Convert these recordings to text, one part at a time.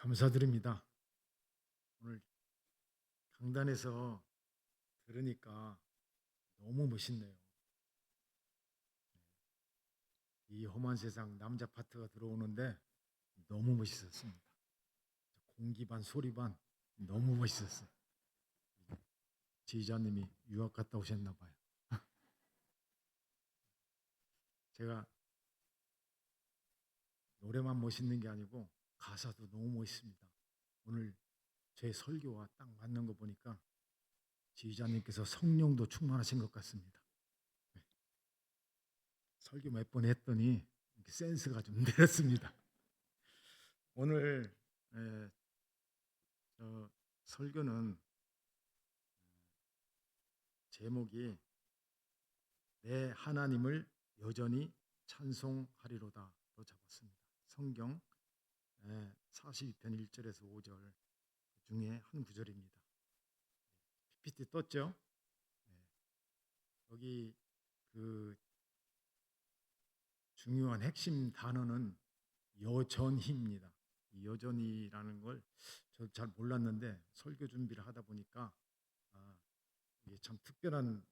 감사드립니다. 오늘 강단에서 들으니까 너무 멋있네요. 이 험한 세상 남자 파트가 들어오는데 너무 멋있었습니다. 공기 반 소리 반 너무 멋있었어요. 지휘자님이 유학 갔다 오셨나 봐요. 제가 노래만 멋있는 게 아니고 가사도 너무 멋있습니다. 오늘 제 설교와 딱 맞는 거 보니까 지휘자님께서 성령도 충만하신 것 같습니다. 설교 몇 번 했더니 센스가 좀 늘었습니다. 오늘 저 설교는 제목이 내 하나님을 여전히 찬송하리로다로 잡았습니다. 성경 42편 1절에서 5절 중에 한 구절입니다. PPT 떴죠? 여기 그 중요한 핵심 단어는 여전히입니다. 이 여전히라는 걸 저도 잘 몰랐는데 설교 준비를 하다 보니까 이게 참 특별한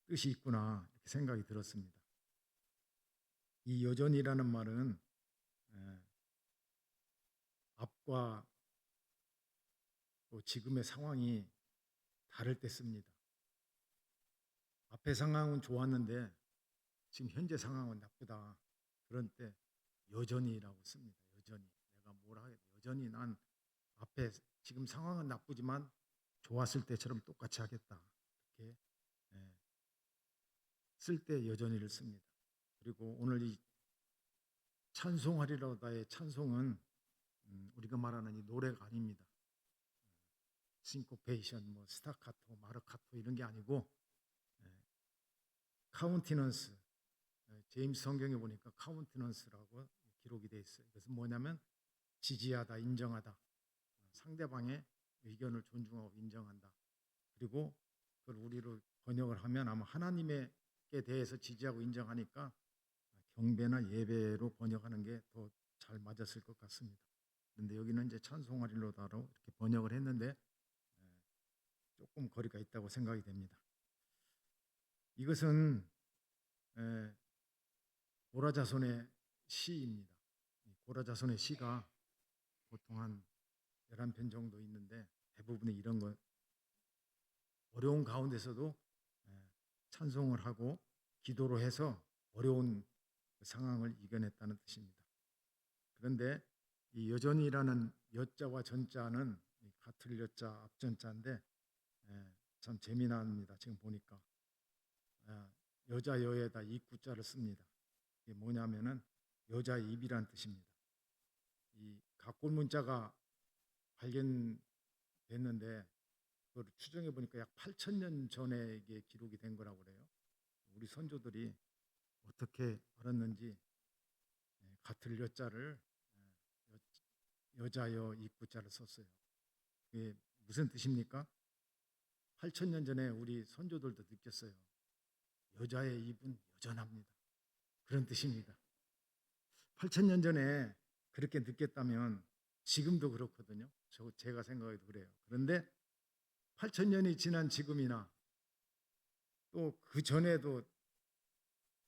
뜻이 있구나 이렇게 생각이 들었습니다. 이 여전히라는 말은 앞과 또 지금의 상황이 다를 때 씁니다. 앞의 상황은 좋았는데 지금 현재 상황은 나쁘다. 그런 때 여전히라고 씁니다. 여전히 내가 뭘 하겠다. 여전히 난 앞에 지금 상황은 나쁘지만 좋았을 때처럼 똑같이 하겠다. 이렇게 쓸 때 여전히를 씁니다. 그리고 오늘 이 찬송하리로다의 찬송은 우리가 말하는 이 노래가 아닙니다. 싱코페이션, 뭐 스타카토, 마르카토 이런 게 아니고 카운티넌스. 제임스 성경에 보니까 카운티넌스라고 기록이 되어 있어요. 그래서 뭐냐면 지지하다, 인정하다, 상대방의 의견을 존중하고 인정한다. 그리고 그걸 우리로 번역을 하면 아마 하나님께 대해서 지지하고 인정하니까 경배나 예배로 번역하는 게 더 잘 맞았을 것 같습니다. 그런데 여기는 이제 찬송하리로다로 이렇게 번역을 했는데 조금 거리가 있다고 생각이 됩니다. 이것은 고라자손의 시입니다. 고라자손의 시가 보통 한 11편 정도 있는데 대부분이 이런 거 어려운 가운데서도 찬송을 하고 기도로 해서 어려운 상황을 이겨냈다는 뜻입니다. 그런데 이 여전히라는 여자와 전자는 같을 여자 앞전자인데 참 재미납니다. 지금 보니까 여자 여에다 입구자를 씁니다. 이게 뭐냐면은 여자의 입이란 뜻입니다. 이 각골 문자가 발견됐는데 그걸 추정해 보니까 약 8,000년 전에 이게 기록이 된 거라고 그래요. 우리 선조들이 어떻게 알았는지 같을 여자를 여자여 입구자를 썼어요. 그게 무슨 뜻입니까? 8,000년 전에 우리 선조들도 느꼈어요. 여자의 입은 여전합니다. 그런 뜻입니다. 8,000년 전에 그렇게 느꼈다면 지금도 그렇거든요. 제가 생각해도 그래요. 그런데 8,000년이 지난 지금이나 또 그 전에도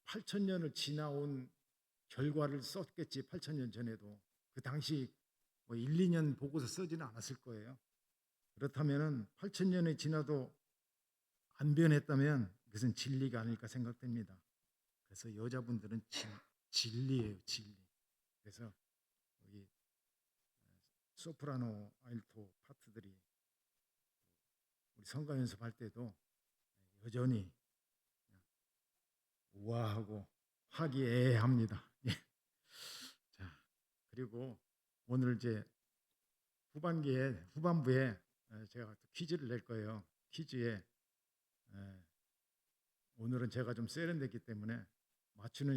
8,000년을 지나온 결과를 썼겠지. 8,000년 전에도 그 당시 뭐 1, 2년 보고서 쓰지는 않았을 거예요. 그렇다면 8,000년이 지나도 안 변했다면 그것은 진리가 아닐까 생각됩니다. 그래서 여자분들은 진리예요, 진리. 그래서 여기 소프라노, 알토 파트들이 우리 성가 연습할 때도 여전히 우아하고 화기애애합니다. 예. 자, 그리고 오늘 이제 후반부에 제가 퀴즈를 낼 거예요. 퀴즈에 오늘은 제가 좀 세련됐기 때문에 맞추는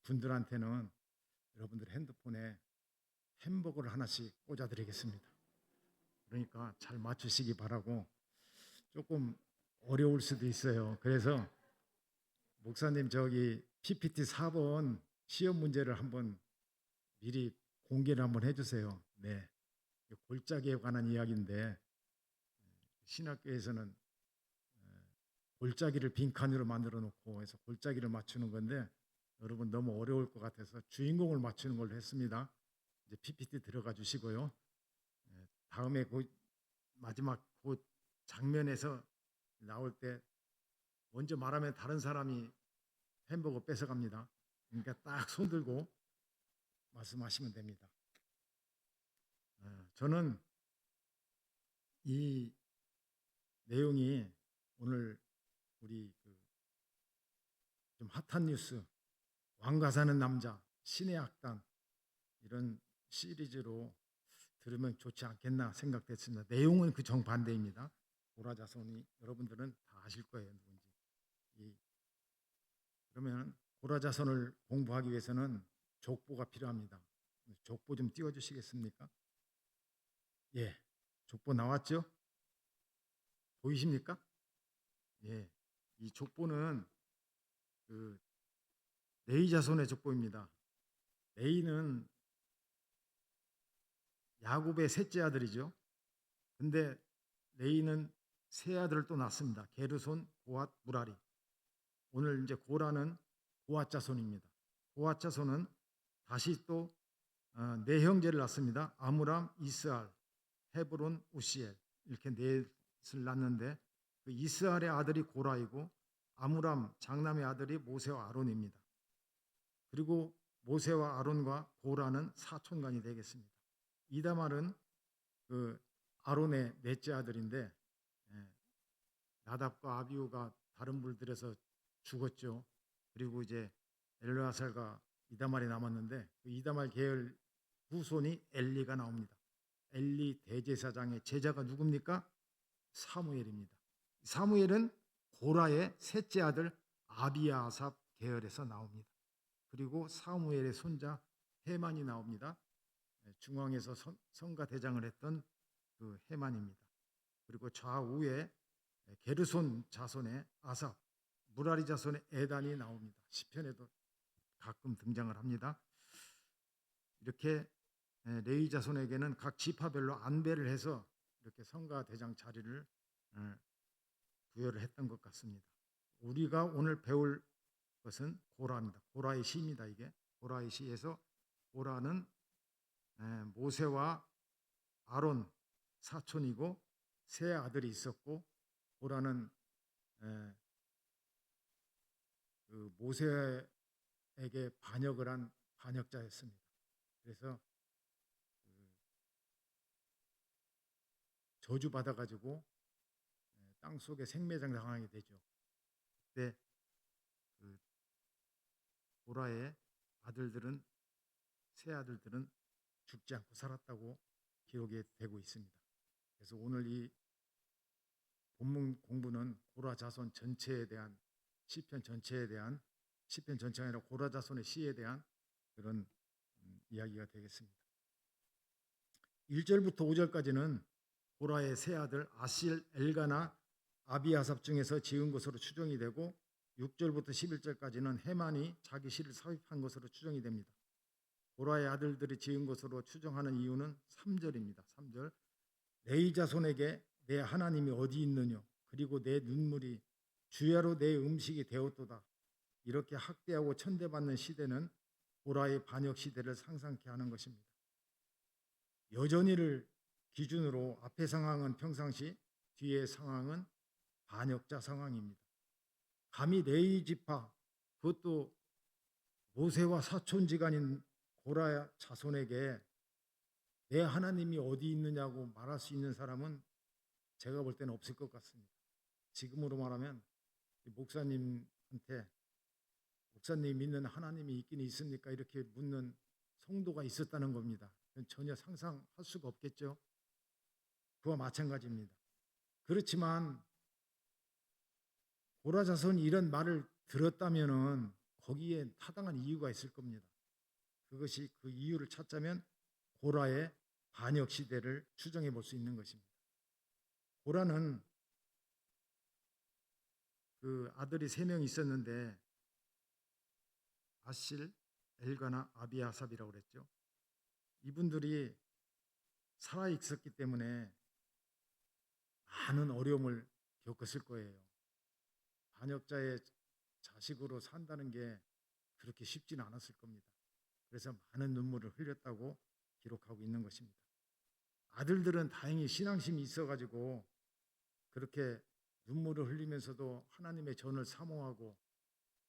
분들한테는 여러분들 핸드폰에 햄버거를 하나씩 꽂아드리겠습니다. 그러니까 잘 맞추시기 바라고 조금 어려울 수도 있어요. 그래서 목사님 저기 PPT 4번 시험 문제를 한번 미리 공개를 한번 해주세요. 네, 골짜기에 관한 이야기인데 신학교에서는 골짜기를 빈칸으로 만들어 놓고 해서 골짜기를 맞추는 건데 여러분 너무 어려울 것 같아서 주인공을 맞추는 걸로 했습니다. 이제 PPT 들어가 주시고요. 다음에 그 마지막 그 장면에서 나올 때 먼저 말하면 다른 사람이 햄버거 뺏어갑니다. 그러니까 딱 손 들고 말씀하시면 됩니다. 저는 이 내용이 오늘 우리 좀 핫한 뉴스, 왕가 사는 남자, 신의 악당 이런 시리즈로 들으면 좋지 않겠나 생각됐습니다. 내용은 그 정반대입니다. 고라자손이 여러분들은 다 아실 거예요, 누군지. 그러면 고라자손을 공부하기 위해서는 족보가 필요합니다. 족보 좀 띄워주시겠습니까? 예, 족보 나왔죠? 보이십니까? 예, 이 족보는 그 레위 자손의 족보입니다. 레위는 야곱의 셋째 아들이죠. 근데 레위는 세 아들을 또 낳습니다. 게르손, 고앗, 무라리. 오늘 이제 고라는 고앗 자손입니다. 고앗 자손은 다시 또 네 형제를 낳습니다. 아므람, 이스알, 헤브론, 우시엘 이렇게 넷을 낳는데 그 이스알의 아들이 고라이고 아므람 장남의 아들이 모세와 아론입니다. 그리고 모세와 아론과 고라는 사촌간이 되겠습니다. 이다말은 그 아론의 넷째 아들인데 나답과 아비후가 다른 불들에서 죽었죠. 그리고 이제 엘르아살과 이다말이 남았는데 그 이다말 계열 후손이 엘리가 나옵니다. 엘리 대제사장의 제자가 누굽니까? 사무엘입니다. 사무엘은 고라의 셋째 아들 아비아삽 계열에서 나옵니다. 그리고 사무엘의 손자 헤만이 나옵니다. 중앙에서 성가 대장을 했던 그 헤만입니다. 그리고 좌우에 게르손 자손의 아삽, 무라리 자손의 에단이 나옵니다. 시편에도 가끔 등장을 합니다. 이렇게 레위 자손에게는 각 지파별로 안배를 해서 이렇게 성가 대장 자리를 부여를 했던 것 같습니다. 우리가 오늘 배울 것은 고라입니다. 고라의 시입니다. 이게 고라의 시에서 고라는 모세와 아론 사촌이고 세 아들이 있었고 고라는 그 모세에게 반역을 한 반역자였습니다. 그래서 저주 받아가지고 땅 속에 생매장 당하게 되죠. 그때 그 고라의 아들들은 세 아들들은 죽지 않고 살았다고 기록이 되고 있습니다. 그래서 오늘 이 본문 공부는 고라 자손 전체에 대한 시편 전체가 아니라 고라 자손의 시에 대한 그런 이야기가 되겠습니다. 1절부터 5절까지는 고라의 세 아들 아실, 엘가나, 아비아삽 중에서 지은 것으로 추정이 되고 6절부터 11절까지는 헤만이 자기 시를 삽입한 것으로 추정이 됩니다. 고라의 아들들이 지은 것으로 추정하는 이유는 3절입니다. 3절 레위 자손에게 내 하나님이 어디 있느냐 그리고 내 눈물이 주야로 내 음식이 되었도다. 이렇게 학대하고 천대받는 시대는 고라의 반역 시대를 상상케 하는 것입니다. 여전히를 기준으로 앞의 상황은 평상시, 뒤의 상황은 반역자 상황입니다. 감히 레위 지파, 그것도 모세와 사촌지간인 고라 자손에게 내 하나님이 어디 있느냐고 말할 수 있는 사람은 제가 볼 때는 없을 것 같습니다. 지금으로 말하면 목사님한테 목사님 믿는 하나님이 있긴 있습니까? 이렇게 묻는 성도가 있었다는 겁니다. 전혀 상상할 수가 없겠죠. 그와 마찬가지입니다. 그렇지만 고라 자손이 이런 말을 들었다면은 거기에 타당한 이유가 있을 겁니다. 그것이 그 이유를 찾자면 고라의 반역 시대를 추정해 볼 수 있는 것입니다. 고라는 그 아들이 3명 있었는데 아실, 엘가나, 아비아삽이라고 그랬죠. 이분들이 살아 있었기 때문에 많은 어려움을 겪었을 거예요. 반역자의 자식으로 산다는 게 그렇게 쉽지는 않았을 겁니다. 그래서 많은 눈물을 흘렸다고 기록하고 있는 것입니다. 아들들은 다행히 신앙심이 있어가지고 그렇게 눈물을 흘리면서도 하나님의 전을 사모하고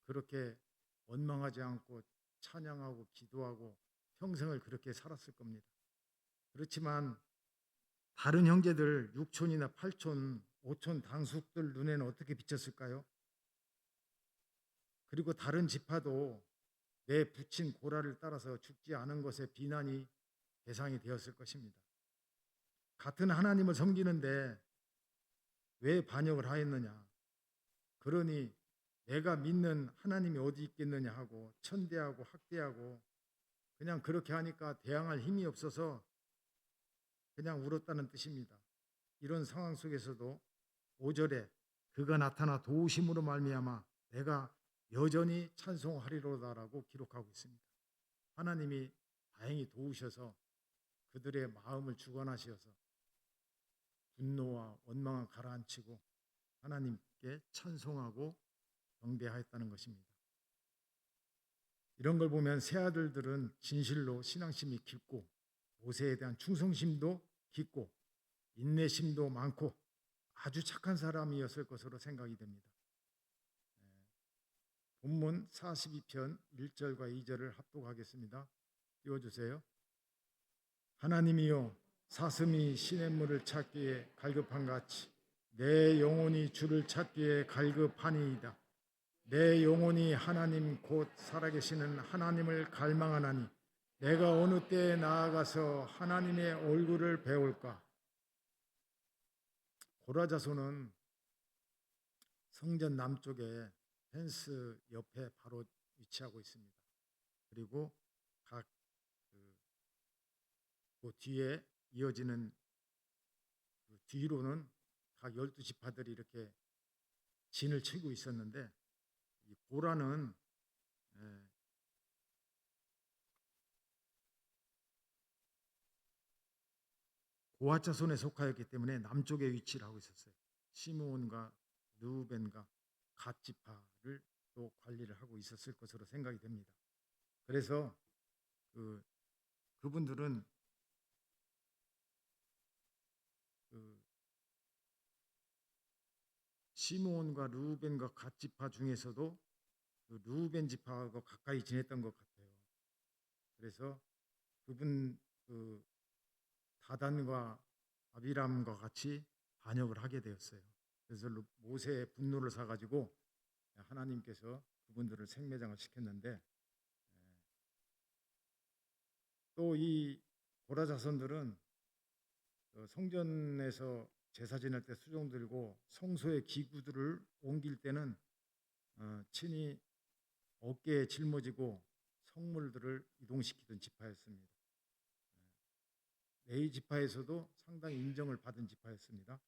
그렇게 원망하지 않고 찬양하고 기도하고 평생을 그렇게 살았을 겁니다. 그렇지만 다른 형제들 6촌이나 8촌, 5촌 당숙들 눈에는 어떻게 비쳤을까요? 그리고 다른 지파도 내 붙인 고라를 따라서 죽지 않은 것에 비난이 대상이 되었을 것입니다. 같은 하나님을 섬기는데 왜 반역을 하였느냐? 그러니 내가 믿는 하나님이 어디 있겠느냐 하고 천대하고 학대하고 그냥 그렇게 하니까 대항할 힘이 없어서 그냥 울었다는 뜻입니다. 이런 상황 속에서도 5절에 그가 나타나 도우심으로 말미암아 내가 여전히 찬송하리로다라고 기록하고 있습니다. 하나님이 다행히 도우셔서 그들의 마음을 주관하셔서 분노와 원망을 가라앉히고 하나님께 찬송하고 경배하였다는 것입니다. 이런 걸 보면 새 아들들은 진실로 신앙심이 깊고 모세에 대한 충성심도 깊고 인내심도 많고 아주 착한 사람이었을 것으로 생각이 됩니다. 본문 42편 1절과 2절을 합독하겠습니다. 띄워주세요. 하나님이여 사슴이 시냇물을 찾기에 갈급한 같이 내 영혼이 주를 찾기에 갈급하니이다. 내 영혼이 하나님 곧 살아계시는 하나님을 갈망하나니 내가 어느 때에 나아가서 하나님의 얼굴을 배울까? 고라 자손은 성전 남쪽에 펜스 옆에 바로 위치하고 있습니다. 그리고 각 그 뒤에 이어지는 그 뒤로는 각 12지파들이 이렇게 진을 치고 있었는데 이 고라는 고핫 자손에 속하였기 때문에 남쪽에 위치를 하고 있었어요. 시므온과 르우벤과 갓 지파를 또 관리를 하고 있었을 것으로 생각이 됩니다. 그래서 그분들은 시므온과 르우벤과 갓 지파 중에서도 르우벤 지파하고 가까이 지냈던 것 같아요. 그래서 그분 다단과 아비람과 같이 반역을 하게 되었어요. 그래서 모세의 분노를 사가지고 하나님께서 그분들을 생매장을 시켰는데 또 이 고라 자손들은 성전에서 제사 지낼 때 수종 들고 성소의 기구들을 옮길 때는 친히 어깨에 짊어지고 성물들을 이동시키던 지파였습니다. 레위 지파에서도 상당히 인정을 받은 지파였습니다.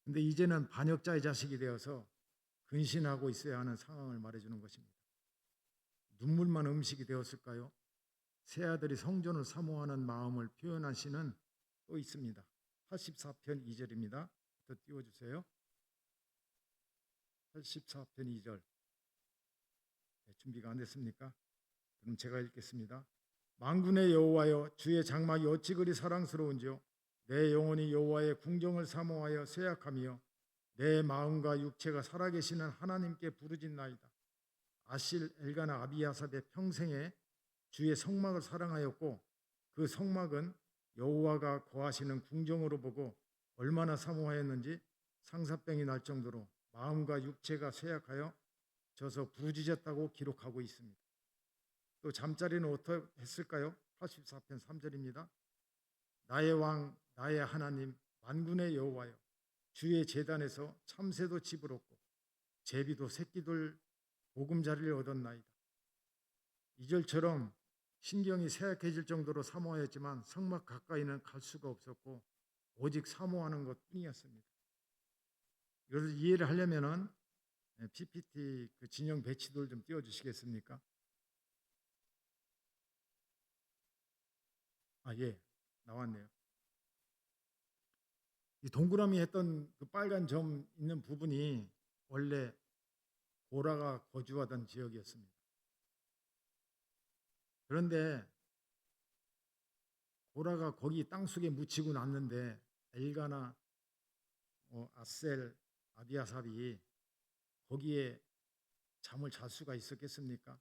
근데 이제는 반역자의 자식이 되어서 근신하고 있어야 하는 상황을 말해주는 것입니다. 눈물만 음식이 되었을까요? 새 아들이 성전을 사모하는 마음을 표현한 시는 또 있습니다. 84편 2절입니다. 더 띄워주세요. 84편 2절. 준비가 안 됐습니까? 그럼 제가 읽겠습니다. 만군의 여호와여 주의 장막이 어찌 그리 사랑스러운지요. 내 영혼이 여호와의 궁정을 사모하여 쇠약하며 내 마음과 육체가 살아계시는 하나님께 부르짖나이다. 아실 엘가나 아비아삽의 평생에 주의 성막을 사랑하였고 그 성막은 여호와가 거하시는 궁정으로 보고 얼마나 사모하였는지 상사병이 날 정도로 마음과 육체가 쇠약하여 져서 부르짖었다고 기록하고 있습니다. 또 잠자리는 어떻게 했을까요? 84편 3절입니다. 나의 왕 나의 하나님 만군의 여호와여 주의 제단에서 참새도 집을 얻고 제비도 새끼들 보금자리를 얻었나이다. 2절처럼 신경이 쇠약해질 정도로 사모하였지만 성막 가까이는 갈 수가 없었고 오직 사모하는 것뿐이었습니다. 이것을 이해를 하려면은 PPT 그 진영 배치도를 좀 띄워주시겠습니까? 예, 나왔네요. 이 동그라미 했던 그 빨간 점 있는 부분이 원래 고라가 거주하던 지역이었습니다. 그런데 고라가 거기 땅속에 묻히고 났는데 엘가나 아셀, 아디아삽이 거기에 잠을 잘 수가 있었겠습니까?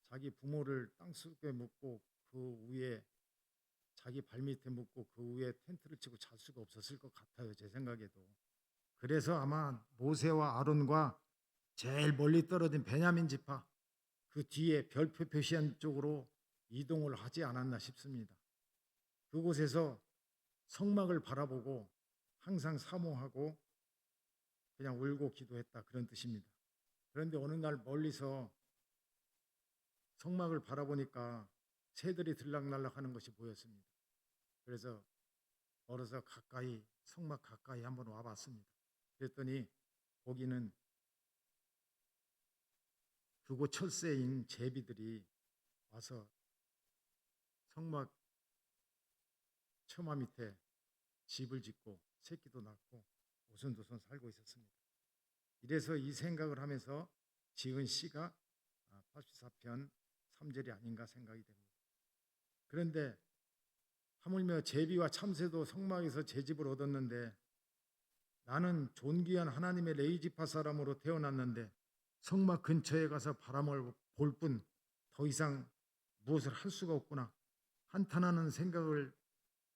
자기 부모를 땅속에 묻고 그 위에 자기 발밑에 묻고 그 위에 텐트를 치고 잘 수가 없었을 것 같아요. 제 생각에도. 그래서 아마 모세와 아론과 제일 멀리 떨어진 베냐민 지파 그 뒤에 별표 표시한 쪽으로 이동을 하지 않았나 싶습니다. 그곳에서 성막을 바라보고 항상 사모하고 그냥 울고 기도했다, 그런 뜻입니다. 그런데 어느 날 멀리서 성막을 바라보니까 새들이 들락날락 하는 것이 보였습니다. 그래서 걸어서 가까이, 성막 가까이 한번 와봤습니다. 그랬더니 거기는 그곳 철새인 제비들이 와서 성막 처마 밑에 집을 짓고 새끼도 낳고 오손도손 살고 있었습니다. 이래서 이 생각을 하면서 지은 시가 84편 3절이 아닌가 생각이 됩니다. 그런데 하물며 제비와 참새도 성막에서 제 집을 얻었는데 나는 존귀한 하나님의 레위지파 사람으로 태어났는데 성막 근처에 가서 바람을 볼 뿐 더 이상 무엇을 할 수가 없구나 한탄하는 생각을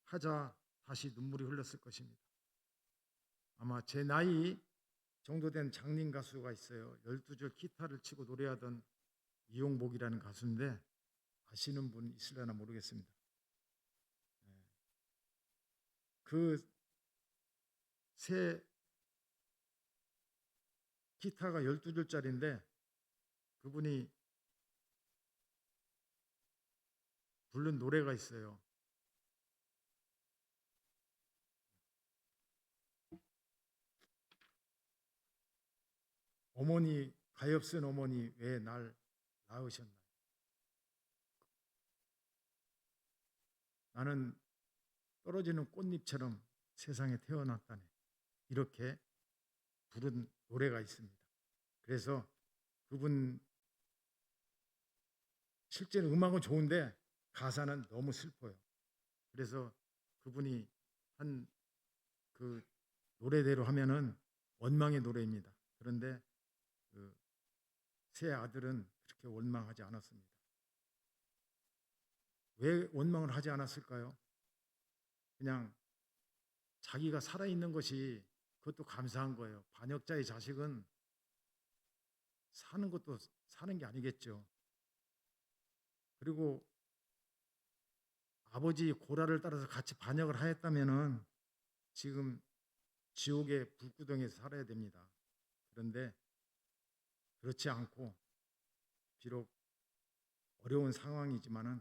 하자 다시 눈물이 흘렀을 것입니다. 아마 제 나이 정도 된 장님 가수가 있어요. 12줄 기타를 치고 노래하던 이용복이라는 가수인데 아시는 분 있으려나 모르겠습니다. 그 새 기타가 12줄짜리인데 그분이 부른 노래가 있어요. 어머니 가엾은 어머니 왜 날 낳으셨나요? 나는 떨어지는 꽃잎처럼 세상에 태어났다네. 이렇게 부른 노래가 있습니다. 그래서 그분 실제로 음악은 좋은데 가사는 너무 슬퍼요. 그래서 그분이 한 그 노래대로 하면은 원망의 노래입니다. 그런데 그 새 아들은 그렇게 원망하지 않았습니다. 왜 원망을 하지 않았을까요? 그냥 자기가 살아있는 것이 그것도 감사한 거예요. 반역자의 자식은 사는 것도 사는 게 아니겠죠. 그리고 아버지 고라를 따라서 같이 반역을 하였다면은 지금 지옥의 불구덩이에서 살아야 됩니다. 그런데 그렇지 않고 비록 어려운 상황이지만은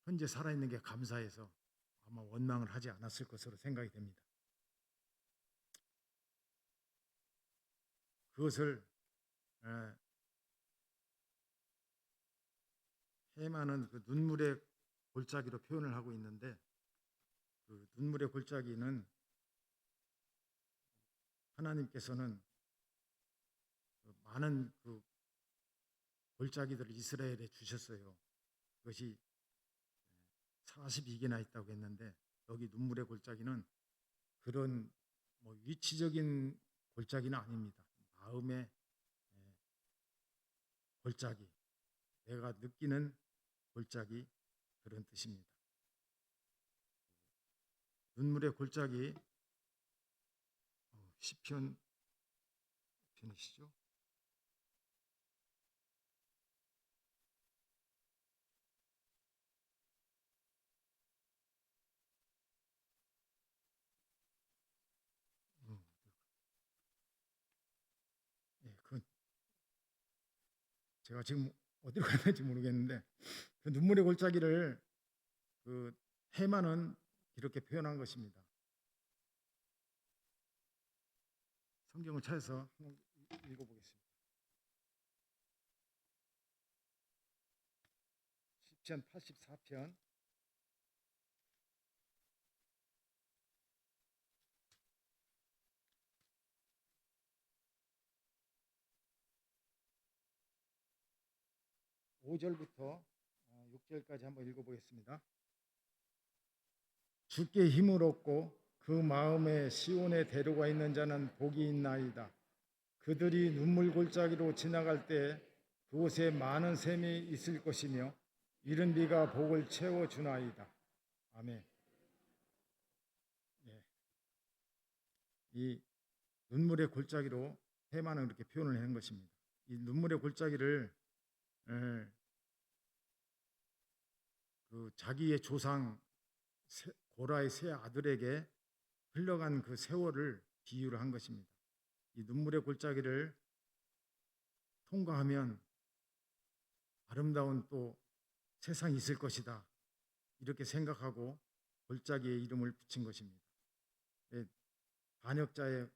현재 살아있는 게 감사해서 아마 원망을 하지 않았을 것으로 생각이 됩니다. 그것을 해마는 그 눈물의 골짜기로 표현을 하고 있는데 그 눈물의 골짜기는 하나님께서는 많은 그 골짜기들을 이스라엘에 주셨어요. 그것이 42개나 있다고 했는데 여기 눈물의 골짜기는 그런 위치적인 골짜기는 아닙니다. 마음의 골짜기, 내가 느끼는 골짜기, 그런 뜻입니다. 눈물의 골짜기 시편 편이시죠? 예, 그 제가 지금 어디로 갔는지 모르겠는데 그 눈물의 골짜기를 그 해마는 이렇게 표현한 것입니다. 성경을 찾아서 한번 읽어보겠습니다. 시편 84편 5절부터 6절까지 한번 읽어보겠습니다. 주께 힘을 얻고 그 마음에 시온에 데려가 있는 자는 복이 있나이다. 그들이 눈물 골짜기로 지나갈 때 그곳에 많은 샘이 있을 것이며 이른 비가 복을 채워주나이다. 아멘. 예. 이 눈물의 골짜기로 해마는 그렇게 표현을 한 것입니다. 이 눈물의 골짜기를 그 자기의 조상 고라의 세 아들에게 흘러간 그 세월을 비유를 한 것입니다. 이 눈물의 골짜기를 통과하면 아름다운 또 세상이 있을 것이다. 이렇게 생각하고 골짜기의 이름을 붙인 것입니다. 반역자의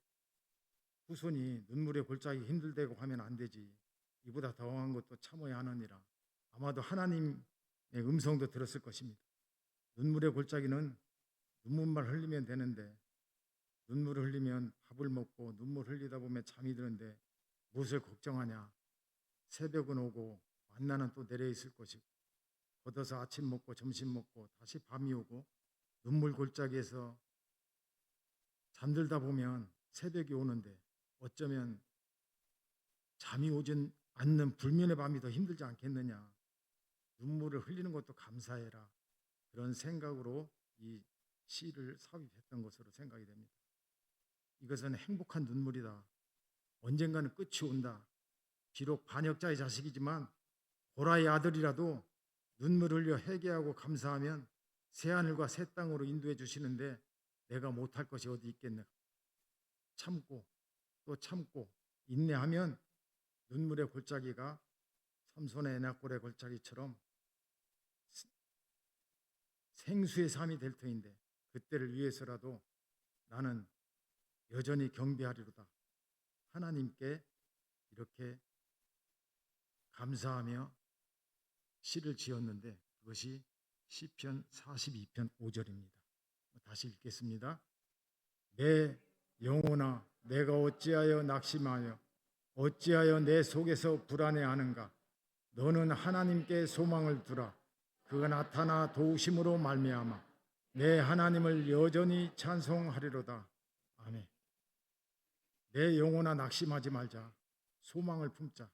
후손이 눈물의 골짜기 힘들다고 하면 안 되지. 이보다 더한 것도 참아야 하느니라. 아마도 하나님의 음성도 들었을 것입니다. 눈물의 골짜기는 눈물만 흘리면 되는데 눈물을 흘리면 밥을 먹고 눈물 흘리다 보면 잠이 드는데 무엇을 걱정하냐. 새벽은 오고 만나는 또 내려 있을 것이고 걷어서 아침 먹고 점심 먹고 다시 밤이 오고 눈물 골짜기에서 잠들다 보면 새벽이 오는데 어쩌면 잠이 오진 않는 불면의 밤이 더 힘들지 않겠느냐. 눈물을 흘리는 것도 감사해라. 그런 생각으로 이 시를 삽입했던 것으로 생각이 됩니다. 이것은 행복한 눈물이다. 언젠가는 끝이 온다. 비록 반역자의 자식이지만 고라의 아들이라도 눈물 흘려 회개하고 감사하면 새하늘과 새 땅으로 인도해 주시는데 내가 못할 것이 어디 있겠나. 참고 또 참고 인내하면 눈물의 골짜기가 삼손의 에나골의 골짜기처럼 생수의 삶이 될 터인데 그때를 위해서라도 나는 여전히 경배하리로다. 하나님께 이렇게 감사하며 시를 지었는데 그것이 시편 42편 5절입니다. 다시 읽겠습니다. 내 영혼아 내가 어찌하여 낙심하여 어찌하여 내 속에서 불안해하는가. 너는 하나님께 소망을 두라. 그가 나타나 도우심으로 말미암아 내 하나님을 여전히 찬송하리로다. 아멘. 내 영혼아 낙심하지 말자. 소망을 품자.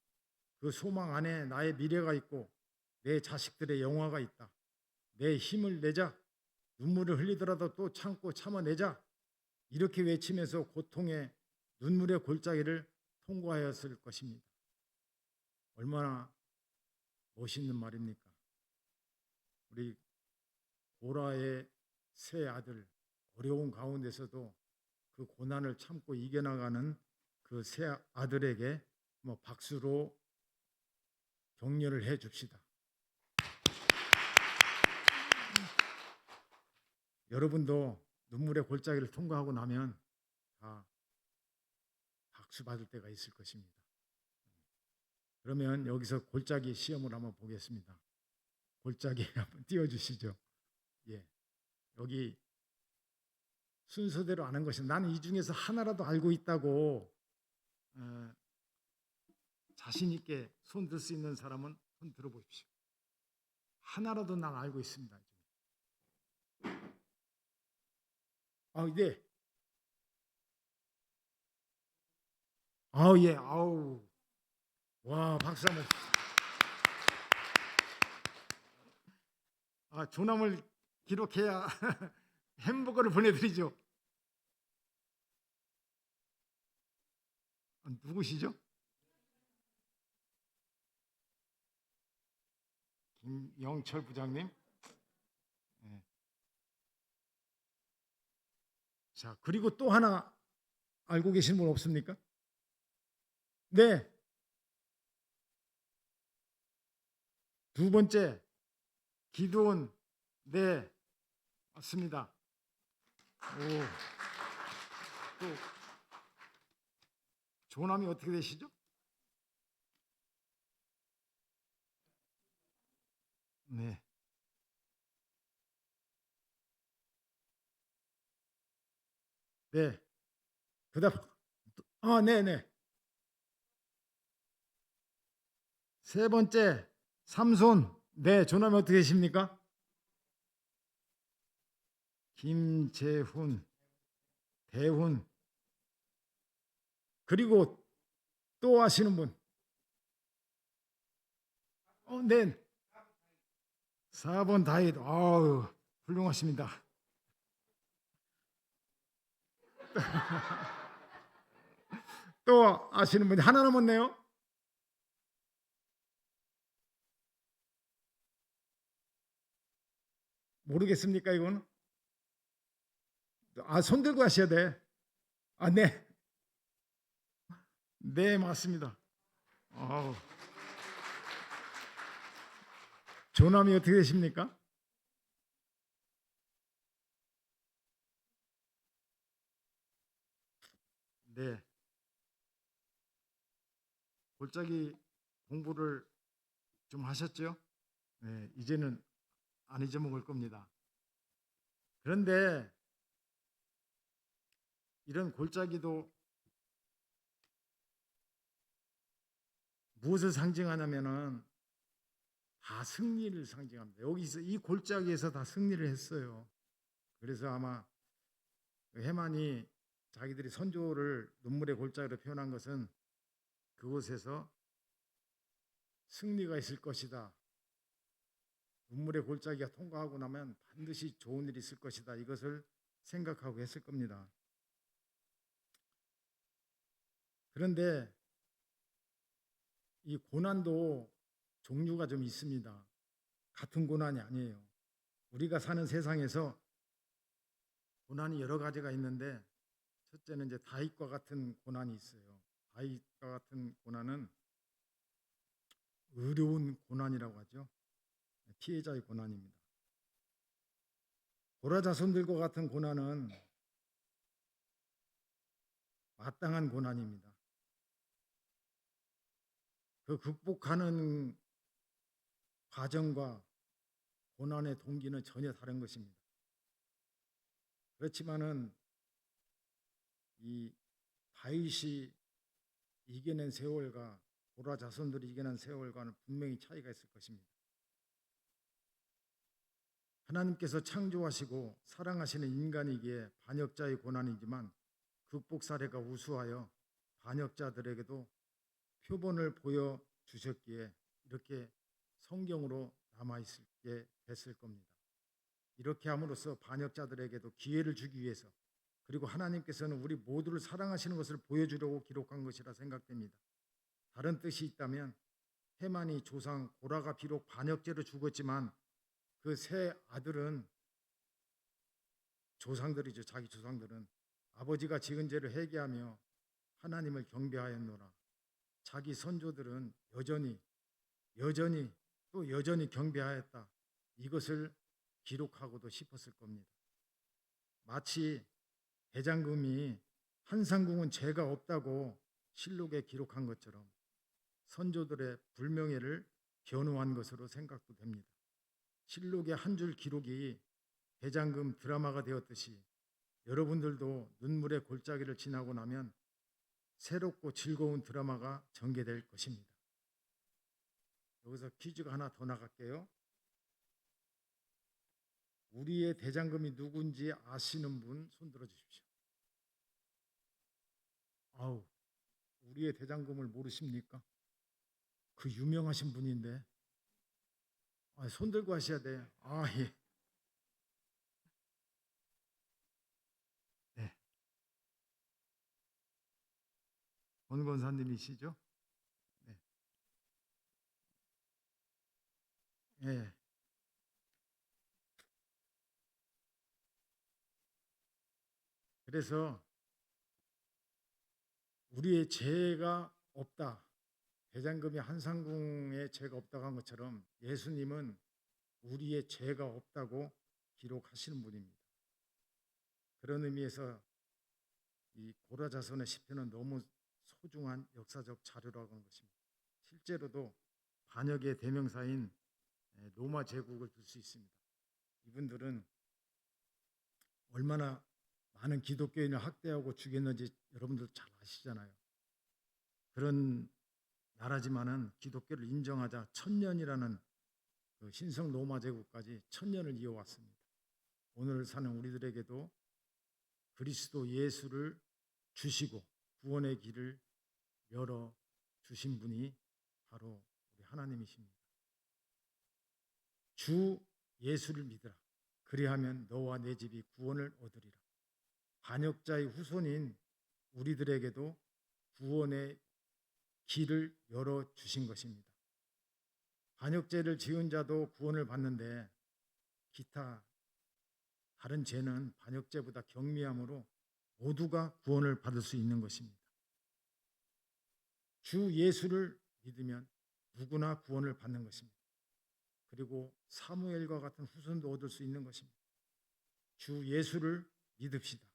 그 소망 안에 나의 미래가 있고 내 자식들의 영화가 있다. 내 힘을 내자. 눈물을 흘리더라도 또 참고 참아내자. 이렇게 외치면서 고통의 눈물의 골짜기를 통과하였을 것입니다. 얼마나 멋있는 말입니까? 우리 고라의 세 아들, 어려운 가운데서도 그 고난을 참고 이겨나가는 그 세 아들에게 박수로 격려를 해 줍시다. 여러분도 눈물의 골짜기를 통과하고 나면 다 박수 받을 때가 있을 것입니다. 그러면 여기서 골짜기 시험을 한번 보겠습니다. 골짜기 한번 띄워주시죠. 예, 여기 순서대로 아는 것이 나는 이 중에서 하나라도 알고 있다고 자신 있게 손 들 수 있는 사람은 손 들어보십시오. 하나라도 난 알고 있습니다. 네. 예. 와, 박수 한번. 조남을 기록해야 햄버거를 보내드리죠. 누구시죠? 김영철 부장님. 네. 자, 그리고 또 하나 알고 계시는 분 없습니까? 네. 두 번째 기도원. 네, 맞습니다. 또 조남이 어떻게 되시죠? 네. 네. 그다음 네네. 세 번째 삼손. 네, 조남이 어떻게 되십니까? 김재훈, 대훈. 그리고 또 하시는 분. 네. 4번 다윗. 아우, 훌륭하십니다. 또 아시는 분이 하나 남았네요. 모르겠습니까, 이건? 손 들고 하셔야 돼. 네. 네, 맞습니다. 아우. 조남이 어떻게 되십니까? 네. 골짜기 공부를 좀 하셨죠? 네, 이제는 안 잊어먹을 겁니다. 그런데 이런 골짜기도 무엇을 상징하냐면은 다 승리를 상징합니다. 여기서 이 골짜기에서 다 승리를 했어요. 그래서 아마 해만이 자기들이 선조를 눈물의 골짜기로 표현한 것은 그곳에서 승리가 있을 것이다. 눈물의 골짜기가 통과하고 나면 반드시 좋은 일이 있을 것이다. 이것을 생각하고 했을 겁니다. 그런데 이 고난도 종류가 좀 있습니다. 같은 고난이 아니에요. 우리가 사는 세상에서 고난이 여러 가지가 있는데 첫째는 이제 다윗과 같은 고난이 있어요. 다윗과 같은 고난은 의로운 고난이라고 하죠. 피해자의 고난입니다. 고라 자손들과 같은 고난은 마땅한 고난입니다. 그 극복하는 과정과 고난의 동기는 전혀 다른 것입니다. 그렇지만은 이 다윗이 이겨낸 세월과 고라 자손들이 이겨낸 세월과는 분명히 차이가 있을 것입니다. 하나님께서 창조하시고 사랑하시는 인간이기에 반역자의 고난이지만 극복 사례가 우수하여 반역자들에게도 표본을 보여주셨기에 이렇게 성경으로 남아있게 됐을 겁니다. 이렇게 함으로써 반역자들에게도 기회를 주기 위해서 그리고 하나님께서는 우리 모두를 사랑하시는 것을 보여주려고 기록한 것이라 생각됩니다. 다른 뜻이 있다면 해만이 조상 고라가 비록 반역죄로 죽었지만 그 세 아들은 조상들이죠. 자기 조상들은 아버지가 지은 죄를 회개하며 하나님을 경배하였노라. 자기 선조들은 여전히 경배하였다. 이것을 기록하고도 싶었을 겁니다. 마치 대장금이 한상궁은 죄가 없다고 실록에 기록한 것처럼 선조들의 불명예를 변호한 것으로 생각도 됩니다. 실록의 한 줄 기록이 대장금 드라마가 되었듯이 여러분들도 눈물의 골짜기를 지나고 나면 새롭고 즐거운 드라마가 전개될 것입니다. 여기서 퀴즈가 하나 더 나갈게요. 우리의 대장금이 누군지 아시는 분 손들어 주십시오. 아우, 우리의 대장금을 모르십니까? 그 유명하신 분인데. 손 들고 하셔야 돼요. 예. 네. 권 권사님이시죠? 네. 네. 그래서 우리의 죄가 없다. 대장금이 한상궁에 죄가 없다고 한 것처럼 예수님은 우리의 죄가 없다고 기록하시는 분입니다. 그런 의미에서 이 고라 자손의 시편은 너무 소중한 역사적 자료라고 하는 것입니다. 실제로도 반역의 대명사인 로마 제국을 들 수 있습니다. 이분들은 얼마나 많은 기독교인을 학대하고 죽였는지 여러분들 잘 아시잖아요. 그런 나라지만은 기독교를 인정하자 1000년이라는 그 신성 로마 제국까지 1000년을 이어왔습니다. 오늘 사는 우리들에게도 그리스도 예수를 주시고 구원의 길을 열어 주신 분이 바로 우리 하나님이십니다. 주 예수를 믿으라. 그리하면 너와 내 집이 구원을 얻으리라. 반역자의 후손인 우리들에게도 구원의 길을 열어 주신 것입니다. 반역죄를 지은 자도 구원을 받는데 기타 다른 죄는 반역죄보다 경미하므로 모두가 구원을 받을 수 있는 것입니다. 주 예수를 믿으면 누구나 구원을 받는 것입니다. 그리고 사무엘과 같은 후손도 얻을 수 있는 것입니다. 주 예수를 믿읍시다.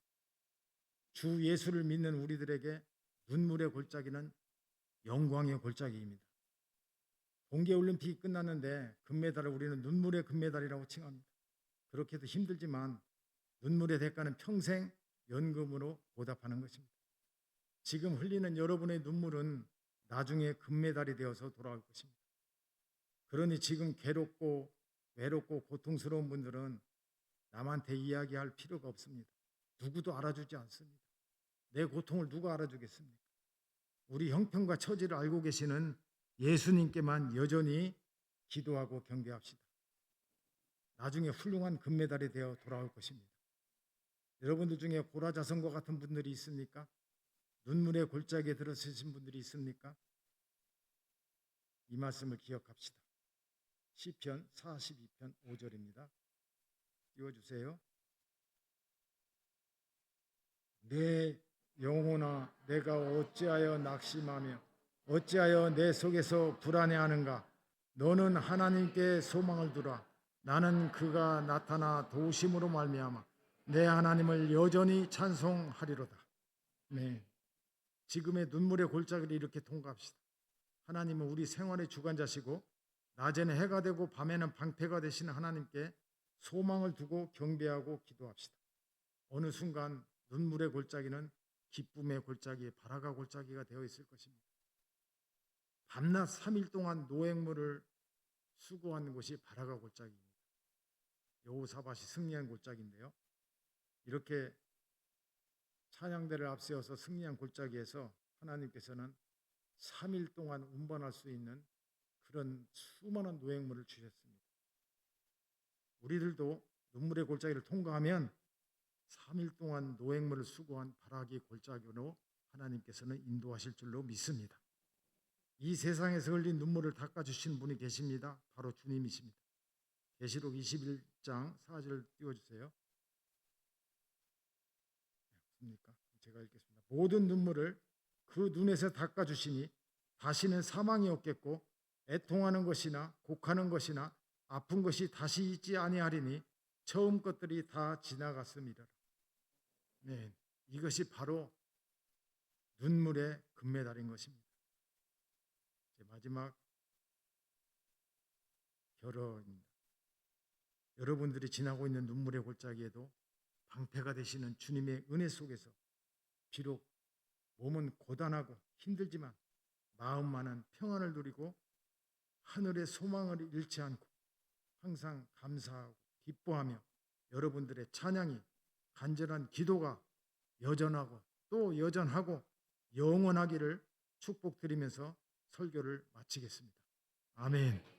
주 예수를 믿는 우리들에게 눈물의 골짜기는 영광의 골짜기입니다. 동계올림픽이 끝났는데 금메달을 우리는 눈물의 금메달이라고 칭합니다. 그렇게도 힘들지만 눈물의 대가는 평생 연금으로 보답하는 것입니다. 지금 흘리는 여러분의 눈물은 나중에 금메달이 되어서 돌아올 것입니다. 그러니 지금 괴롭고 외롭고 고통스러운 분들은 남한테 이야기할 필요가 없습니다. 누구도 알아주지 않습니다. 내 고통을 누가 알아주겠습니까? 우리 형편과 처지를 알고 계시는 예수님께만 여전히 기도하고 경배합시다. 나중에 훌륭한 금메달이 되어 돌아올 것입니다. 여러분들 중에 고라자성과 같은 분들이 있습니까? 눈물의 골짜기에 들어서신 분들이 있습니까? 이 말씀을 기억합시다. 시편 42편 5절입니다. 띄워주세요. 내 영혼아, 내가 어찌하여 낙심하며 어찌하여 내 속에서 불안해하는가? 너는 하나님께 소망을 두라. 나는 그가 나타나 도우심으로 말미암아 내 하나님을 여전히 찬송하리로다. 네, 지금의 눈물의 골짜기를 이렇게 통과합시다. 하나님은 우리 생활의 주관자시고 낮에는 해가 되고 밤에는 방패가 되시는 하나님께 소망을 두고 경배하고 기도합시다. 어느 순간 눈물의 골짜기는 기쁨의 골짜기, 바라가 골짜기가 되어 있을 것입니다. 밤낮 3일 동안 노획물을 수고한 곳이 바라가 골짜기입니다. 여호사밧이 승리한 골짜기인데요. 이렇게 찬양대를 앞세워서 승리한 골짜기에서 하나님께서는 3일 동안 운반할 수 있는 그런 수많은 노획물을 주셨습니다. 우리들도 눈물의 골짜기를 통과하면 3일 동안 노획물을 수고한 바라기 골짜기로 하나님께서는 인도하실 줄로 믿습니다. 이 세상에서 흘린 눈물을 닦아주신 분이 계십니다. 바로 주님이십니다. 계시록 21장 4절 띄워주세요. 없습니까? 제가 읽겠습니다. 모든 눈물을 그 눈에서 닦아주시니 다시는 사망이 없겠고 애통하는 것이나 곡하는 것이나 아픈 것이 다시 있지 아니하리니 처음 것들이 다 지나갔음이라. 네, 이것이 바로 눈물의 금메달인 것입니다. 마지막 결론입니다. 여러분들이 지나고 있는 눈물의 골짜기에도 방패가 되시는 주님의 은혜 속에서 비록 몸은 고단하고 힘들지만 마음만은 평안을 누리고 하늘의 소망을 잃지 않고 항상 감사하고 기뻐하며 여러분들의 찬양이 간절한 기도가 여전하고 또 여전하고 영원하기를 축복드리면서 설교를 마치겠습니다. 아멘.